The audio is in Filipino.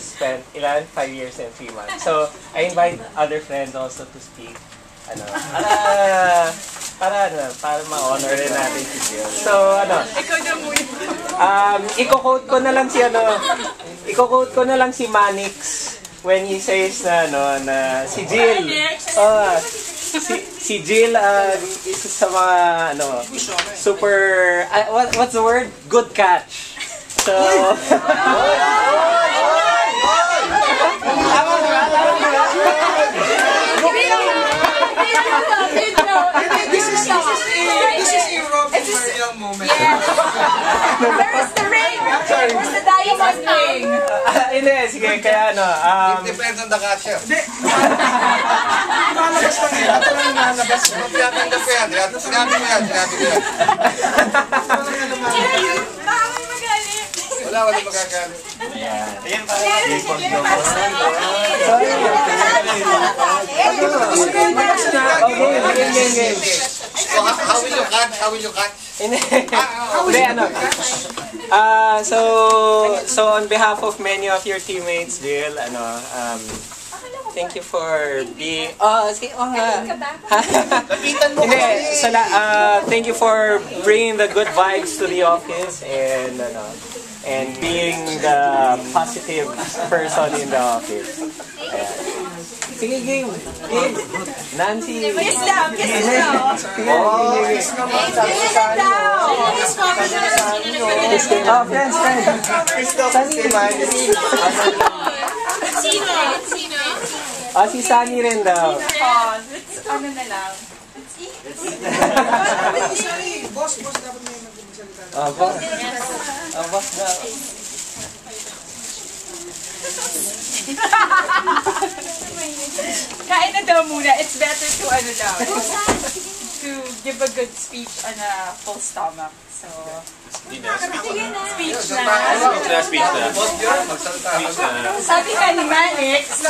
spent 5 years and 3 months. So, I invite other friends also to speak. Para ma-honor rin natin si Jill. So, Ikaw na muna. i-quote ko na lang si Manix when he says na si Jill. Si Jill isa sa mga super what's the word? Good catch. So This is a Robin Mariel moment. Where's the ring? Where's the diamond ring? Hindi, sige, kaya It depends on the catcher. Lalabas lang yan. Ito lang lalabas. Magpiyatanggap ko yan. Sinabi mo yan. Baka may magalit. Wala magagalit. Ayan pa. How will you catch? Hindi, so on behalf of many of your teammates, Jill, thank you for being... thank you for bringing the good vibes to the office and being the positive person in the office. Sige, game. Nancy. Kiss down. Sige. Friends. Sino? Si Sunny rin daw. Ano na lang? Boss, dapat may magsalita. Boss daw. Kain na daw muna. It's better to to give a good speech on a full stomach. So, speech na. Sabi ka ni Manix.